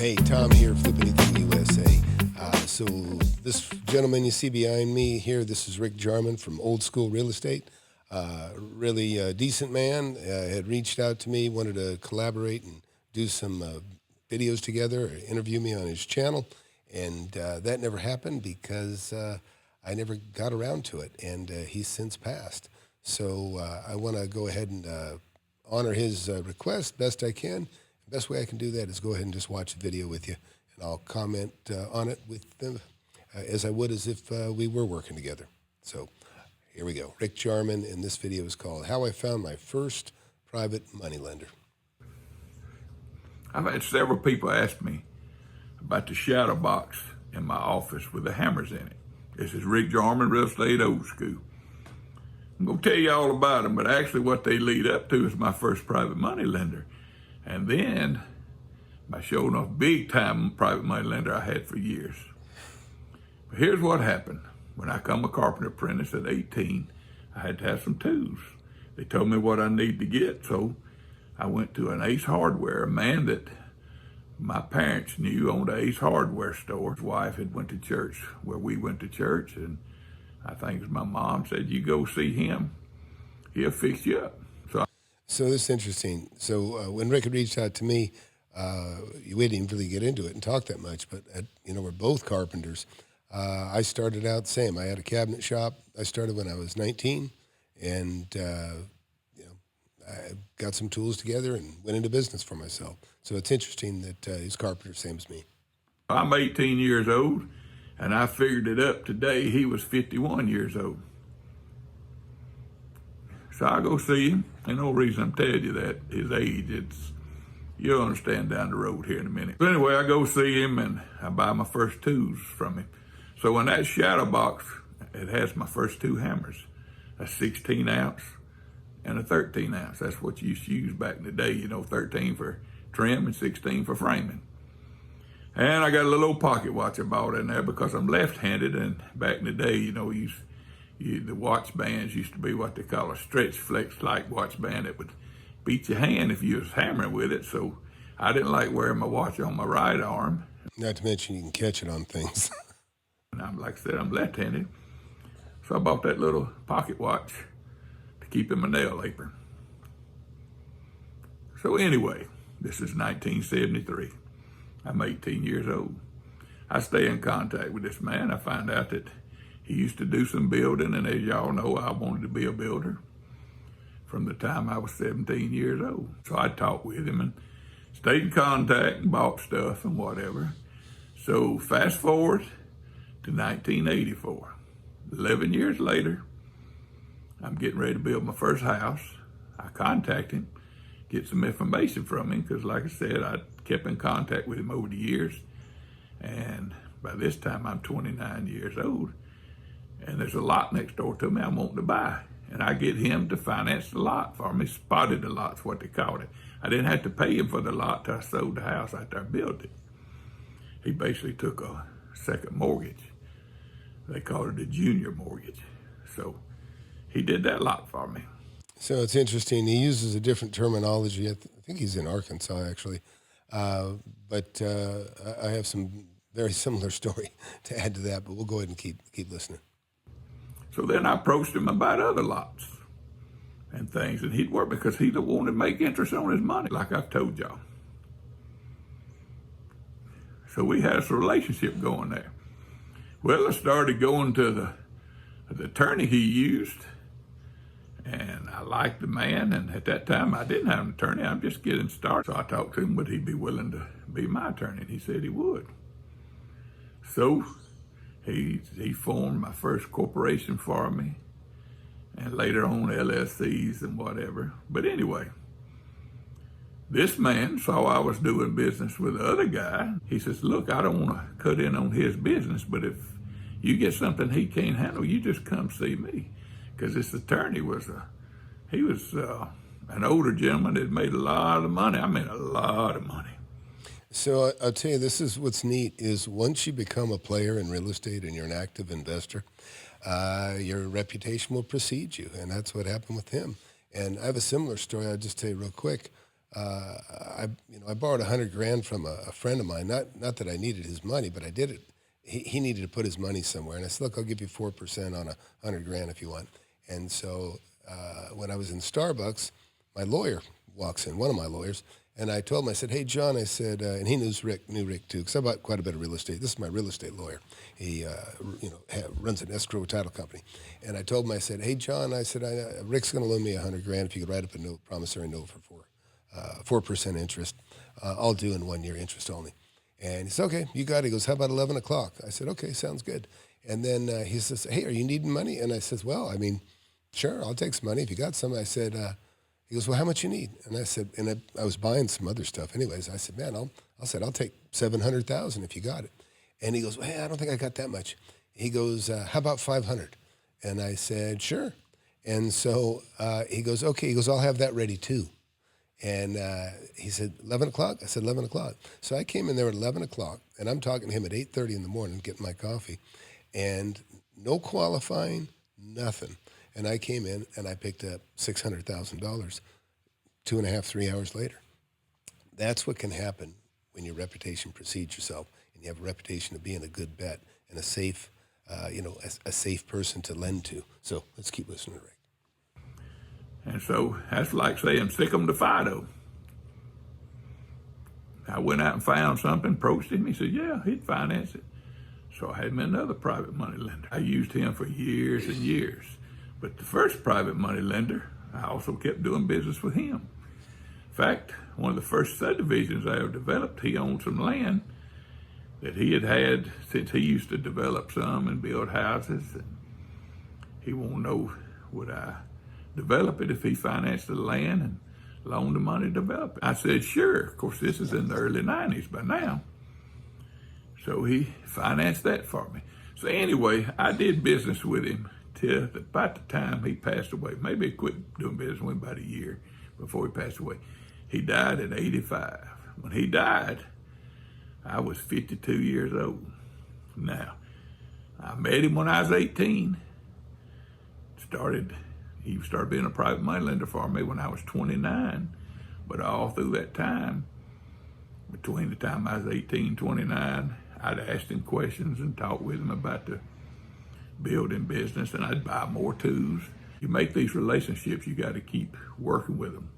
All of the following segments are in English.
Hey, Tom here, FlipAnything USA. So this gentleman you see behind me here, this is Rick Jarman from Old School Real Estate. Really decent man, had reached out to me, wanted to collaborate and do some videos together, or interview me on his channel. And that never happened because I never got around to it, and he's since passed. So I want to go ahead and honor his request best I can. The best way I can do that is go ahead and just watch the video with you, and I'll comment on it with them as I would as if we were working together. So here we go. Rick Jarman, and this video is called How I Found My First Private Money Lender. I've had several people ask me about the shadow box in my office with the hammers in it. This is Rick Jarman, Real Estate Old School. I'm going to tell you all about them, but actually what they lead up to is my first private money lender. And then my showing off big time private money lender I had for years. But here's what happened. When I come a carpenter apprentice at 18, I had to have some tools. They told me what I need to get, so I went to an Ace Hardware, a man that my parents knew owned an Ace Hardware store. His wife had went to church where we went to church, and I think my mom said, you go see him, he'll fix you up. So this is interesting. So when Rick had reached out to me, we didn't really get into it and talk that much, but we're both carpenters. I started out the same. I had a cabinet shop. I started when I was 19, and I got some tools together and went into business for myself. So it's interesting that he's carpenter, same as me. I'm 18 years old, and I figured it up today. He was 51 years old. So I go see him. Ain't no reason I'm telling you that, his age. You'll understand down the road here in a minute. But anyway, I go see him, and I buy my first tools from him. So in that shadow box, it has my first two hammers, a 16 ounce and a 13 ounce. That's what you used to use back in the day, 13 for trim and 16 for framing. And I got a little old pocket watch I bought in there because I'm left-handed, and back in the day, the watch bands used to be what they call a stretch flex-like watch band that would beat your hand if you was hammering with it. So I didn't like wearing my watch on my right arm. Not to mention you can catch it on things. And like I said, I'm left-handed. So I bought that little pocket watch to keep in my nail apron. So anyway, this is 1973. I'm 18 years old. I stay in contact with this man. I find out that he used to do some building, and as y'all know, I wanted to be a builder from the time I was 17 years old. So I talked with him and stayed in contact and bought stuff and whatever. So fast forward to 1984. 11 years later, I'm getting ready to build my first house. I contact him, get some information from him, because like I said, I kept in contact with him over the years. And by this time, I'm 29 years old. And there's a lot next door to me I'm wanting to buy. And I get him to finance the lot for me. Spotted the lot's what they called it. I didn't have to pay him for the lot till I sold the house after I built it. He basically took a second mortgage. They called it a junior mortgage. So he did that lot for me. So it's interesting. He uses a different terminology. I think he's in Arkansas, actually. But I have some very similar story to add to that, but we'll go ahead and keep listening. So then I approached him about other lots and things, and he'd work because he wanted to make interest on his money, like I've told y'all. So we had a relationship going there. Well, I started going to the attorney he used, and I liked the man, and at that time I didn't have an attorney. I'm just getting started. So I talked to him, would he be willing to be my attorney? And he said he would. So he formed my first corporation for me, and later on LLCs and whatever. But anyway, this man saw I was doing business with the other guy. He says, look, I don't want to cut in on his business, but if you get something he can't handle, you just come see me. Because this attorney was an older gentleman that made a lot of money. I mean, a lot of money. So I'll tell you, this is what's neat, is once you become a player in real estate and you're an active investor, your reputation will precede you, and that's what happened with him. And I have a similar story I'll just tell you real quick. I borrowed $100,000 from a friend of mine. Not that I needed his money, but I did it. He needed to put his money somewhere, and I said, "Look, I'll give you 4% on $100,000 if you want." And so when I was in Starbucks, my lawyer walks in, one of my lawyers, and I told him, I said, "Hey, John," I said, and he knew Rick too, because I bought quite a bit of real estate. This is my real estate lawyer. He, runs an escrow title company. And I told him, I said, "Hey, John," I said, "Rick's going to loan me $100,000 if you could write up a note, promissory note for 4% interest. I'll do in 1 year interest only." And he said, "Okay, you got it." He goes, "How about 11 o'clock?" I said, "Okay, sounds good." And then he says, "Hey, are you needing money?" And I says, "Well, I mean, sure, I'll take some money if you got some." I said, he goes, "Well, how much you need?" And I said, and I was buying some other stuff anyways. I said, "Man, I'll take 700,000 if you got it." And he goes, "Well, hey, I don't think I got that much." He goes, "How about 500?" And I said, "Sure." And so he goes, "Okay." He goes, "I'll have that ready too." And he said, 11 o'clock? I said, 11 o'clock. So I came in there at 11 o'clock, and I'm talking to him at 8:30 in the morning, getting my coffee, and no qualifying, nothing. And I came in, and I picked up $600,000 2.5, 3 hours later. That's what can happen when your reputation precedes yourself, and you have a reputation of being a good bet and a safe, a safe person to lend to. So let's keep listening to Rick. And so that's like saying, sick 'em to Fido. I went out and found something, approached him. He said, yeah, he'd finance it. So I had me another private money lender. I used him for years and years. But the first private money lender, I also kept doing business with him. In fact, one of the first subdivisions I ever developed, he owned some land that he had since he used to develop some and build houses. And he won't know would I develop it if he financed the land and loaned the money to develop it. I said, sure. Of course, this is in the early 90s by now. So he financed that for me. So anyway, I did business with him till about the time he passed away. Maybe I quit doing business with him about a year before he passed away. He died at 85. When he died, I was 52 years old. Now, I met him when I was 18. He started being a private money lender for me when I was 29. But all through that time, between the time I was 18 and 29, I'd asked him questions and talked with him about the building business, and I'd buy more tools. You make these relationships, you got to keep working with them,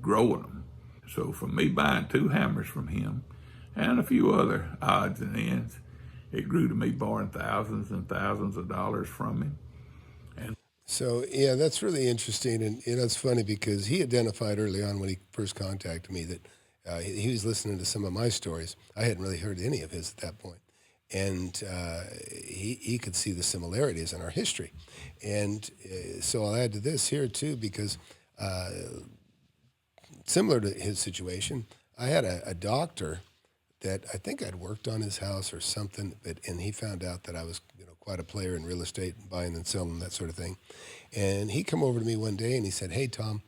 growing them. So from me buying 2 hammers from him and a few other odds and ends, it grew to me borrowing thousands and thousands of dollars from him. So, yeah, that's really interesting. And it's funny because he identified early on when he first contacted me that he was listening to some of my stories. I hadn't really heard any of his at that point. And he could see the similarities in our history. And so I'll add to this here, too, because similar to his situation, I had a doctor that I think I'd worked on his house or something, and he found out that I was quite a player in real estate, buying and selling, that sort of thing. And he come over to me one day and he said, hey, Tom,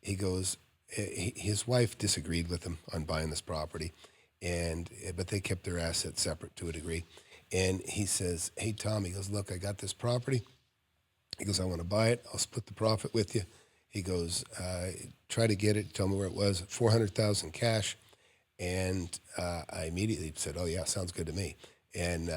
he goes, his wife disagreed with him on buying this property, but they kept their assets separate to a degree. And he says, hey, Tom, he goes, look, I got this property. He goes, I want to buy it. I'll split the profit with you. He goes, try to get it. Tell me where it was. $400,000 cash. And I immediately said, oh, yeah, sounds good to me. And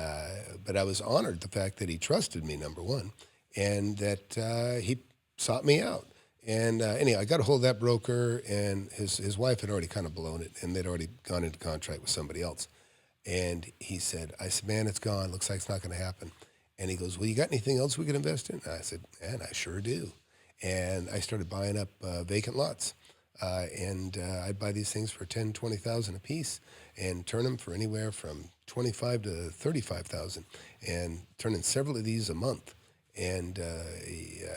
but I was honored the fact that he trusted me, number one, and that he sought me out. And anyway, I got a hold of that broker, and his wife had already kind of blown it, and they'd already gone into contract with somebody else. And I said, man, it's gone. Looks like it's not going to happen. And he goes, well, you got anything else we could invest in? And I said, man, I sure do. And I started buying up vacant lots. And I'd buy these things for $10,000, $20,000 a piece and turn them for anywhere from $25,000 to $35,000 and turning several of these a month. And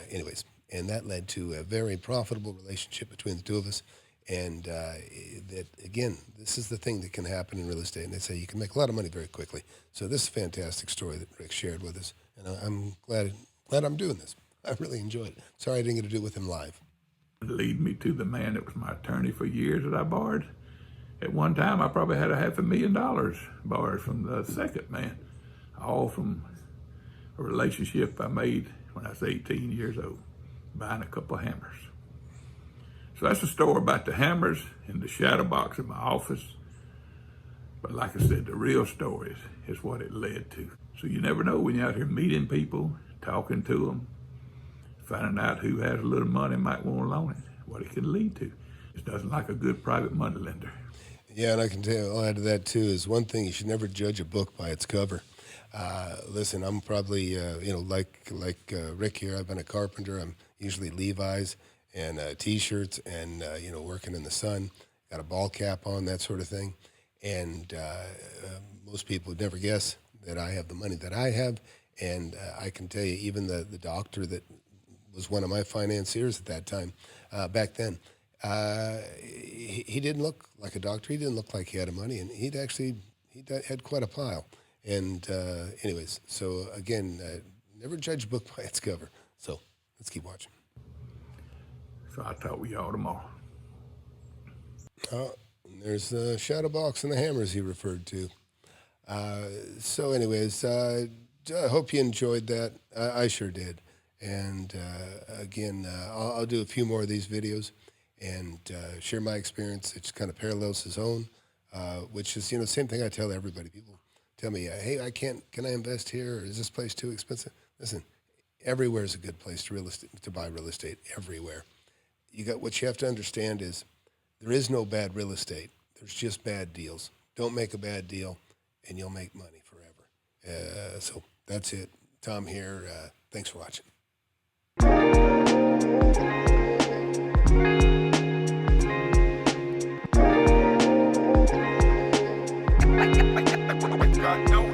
anyways, and that led to a very profitable relationship between the two of us. And that, again, this is the thing that can happen in real estate. And they say you can make a lot of money very quickly. So this is a fantastic story that Rick shared with us. And I'm glad I'm doing this. I really enjoyed it. Sorry I didn't get to do it with him live. Lead me to the man that was my attorney for years that I borrowed. At one time, I probably had $500,000 borrowed from the second man, all from a relationship I made when I was 18 years old, buying a couple of hammers. So that's a story about the hammers in the shadow box in my office. But like I said, the real story is what it led to. So you never know when you're out here meeting people, talking to them, finding out who has a little money might want to loan it, what it can lead to. It doesn't like a good private money lender. Yeah, and I can tell you, I'll add to that too, is one thing, you should never judge a book by its cover. Listen, I'm probably, like Rick here, I've been a carpenter. I'm usually Levi's and T-shirts and, working in the sun, got a ball cap on, that sort of thing. And most people would never guess that I have the money that I have. And I can tell you, even the doctor that was one of my financiers at that time, back then, he didn't look like a doctor. He didn't look like he had money, and he had quite a pile. And anyways, so again, never judge a book by its cover. So let's keep watching. So I'll talk with y'all tomorrow. There's the shadow box and the hammers he referred to. So anyways, I hope you enjoyed that. I sure did. And again, I'll do a few more of these videos and share my experience. It just kind of parallels his own, which is, same thing I tell everybody. People tell me, hey, can I invest here? Or is this place too expensive? Listen, everywhere is a good place to buy real estate, everywhere. What you have to understand is there is no bad real estate. There's just bad deals. Don't make a bad deal, and you'll make money forever. So that's it. Tom here. Thanks for watching.